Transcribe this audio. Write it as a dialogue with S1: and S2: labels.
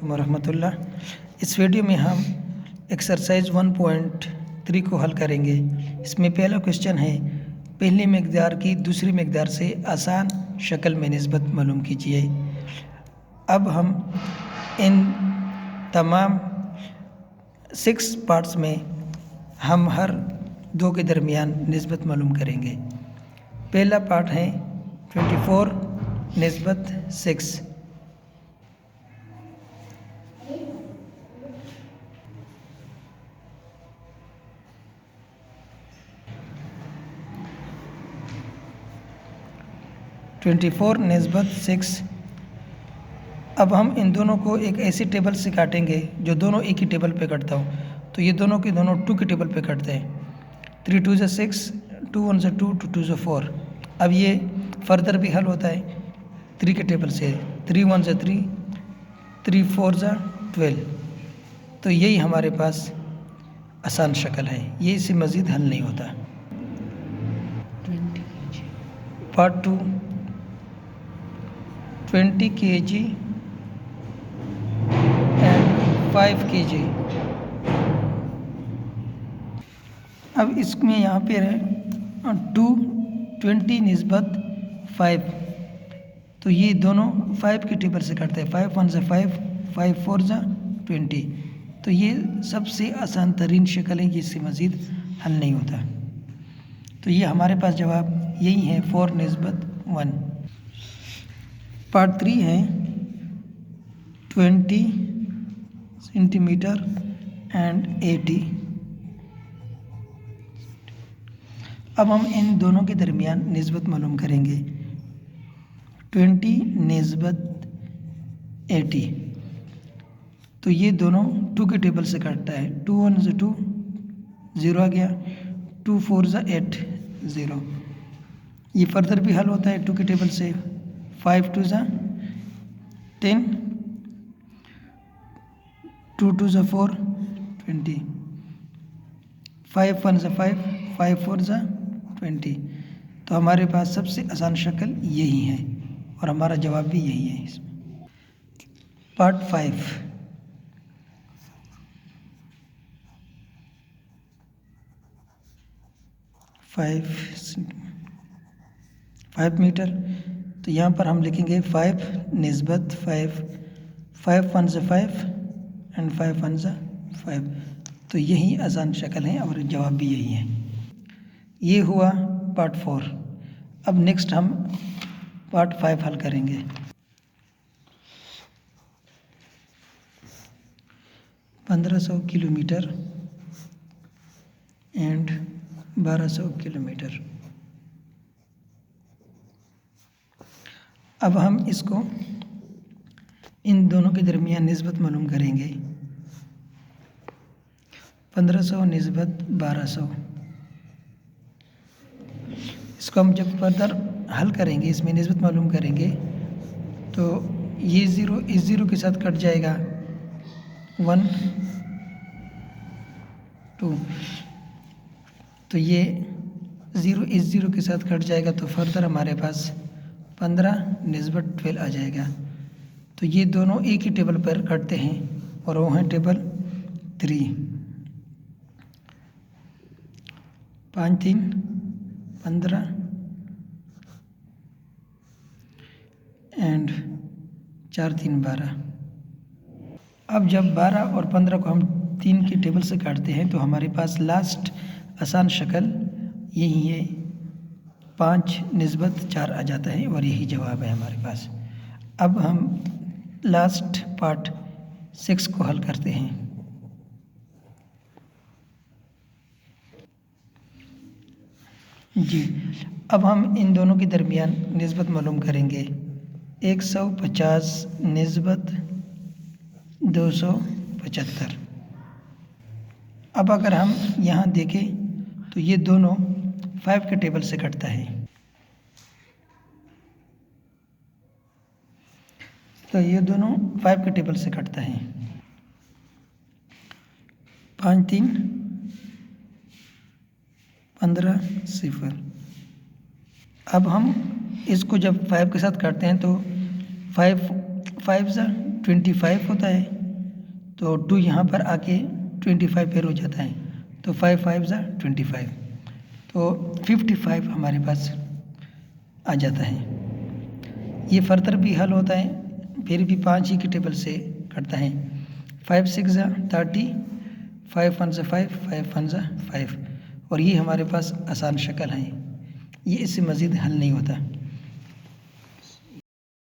S1: वालेकुम रहमतुल्लाह। इस वीडियो में हम एक्सरसाइज 1.3 को हल करेंगे। इसमें पहला क्वेश्चन है, पहली मकदार की दूसरी मकदार से आसान शक्ल में निस्बत मालूम कीजिए। अब हम इन तमाम 6 पार्ट्स में हम हर दो के दरमियान निस्बत मालूम करेंगे। पहला पार्ट है 24 निस्बत 6। (24 = 6). अब हम इन दोनों को एक ऐसी टेबल से काटेंगे जो दोनों एक ही टेबल पे कटता हो। तो ये दोनों के दोनों 2 की टेबल पे कटते हैं। 3 2 = 6, 2 1 = 2, 2 2 = 4। अब ये फर्दर भी हल होता है 3 के टेबल से। 3 1 = 3, 3 4 = 12। तो यही हमारे पास आसान शक्ल है, ये इससे मज़ीद हल नहीं होता। Part 2 20 kg and 5 kg। अब इसमें यहाँ पे है 20 निस्बत 5। तो ये दोनों 5 की टेबल से कटते हैं। 5 1 = 5, 5 4 = 20। तो ये सबसे आसान तरीन शक्ल है, जिससे मज़ीद हल नहीं होता। तो ये हमारे पास जवाब यही है 4 निस्बत 1। पार्ट 3 है 20 सेंटीमीटर एंड 80। अब हम इन दोनों के दरमियान निस्बत मालूम करेंगे। 20 निस्बत 80। तो ये दोनों 2 के टेबल से काटता है। 2 1 = 2, 0 आ गया। 2 4 = 8, 0। ये फर्दर भी हल होता है 2 के टेबल से। 5 2 = 10, 2 2 = 4, 20। 5 1 = 5, 5 4 = 20। तो हमारे पास सबसे आसान शक्ल यही है और हमारा जवाब भी यही है इसमें। Part 5 5 metre. तो यहाँ पर हम लिखेंगे 5 निस्बत 5। 5 1 = 5 एंड 5 1 = 5। तो यही आसान शक्ल है और जवाब भी यही है। ये हुआ पार्ट 4। अब नेक्स्ट हम पार्ट 5 हल करेंगे। (1500 किलोमीटर एंड 1200 किलोमीटर। अब हम इसको इन दोनों के दरमियान निस्बत मालूम करेंगे। 1500 निस्बत 1200। इसको हम जब फर्दर हल करेंगे, इसमें निस्बत मालूम करेंगे, तो ये 0 इस 0 के साथ कट जाएगा। 1 2। तो ये 0 इस 0 के साथ कट जाएगा। तो फर्दर हमारे पास 15 निस्बत 12 आ जाएगा। तो ये दोनों एक ही टेबल पर कटते हैं और वो हैं टेबल 3। 5 3 15 एंड 4 3 12। अब जब 12 और 15 को हम 3 की टेबल से काटते हैं तो हमारे पास लास्ट आसान शक्ल यही है। 5 निस्बत 4 आ जाता है और यही जवाब है हमारे पास। अब हम लास्ट पार्ट 6 को हल करते हैं। जी, अब हम इन दोनों के दरमियान निस्बत मालूम करेंगे। 150 निस्बत 275। अब अगर हम यहाँ देखें तो ये दोनों 5 के टेबल से कटता है। तो ये दोनों 5 के टेबल से कटता है। 5 3 15 0। अब हम इसको जब 5 के साथ काटते हैं तो 5 5 = 25 होता है। तो 2 यहाँ पर आके 25 पेयर हो जाता है, तो 5 5 ज़ा 25, तो 55 हमारे पास आ जाता है। ये फर्दर भी हल होता है, फिर भी 5 ही की टेबल से कटता है। 5 6 ज़ा 30, 5 1 ज़ा 5, 5 1 ज़ा 5, और ये हमारे पास आसान शक्ल है, ये इससे मज़ीद हल नहीं होता।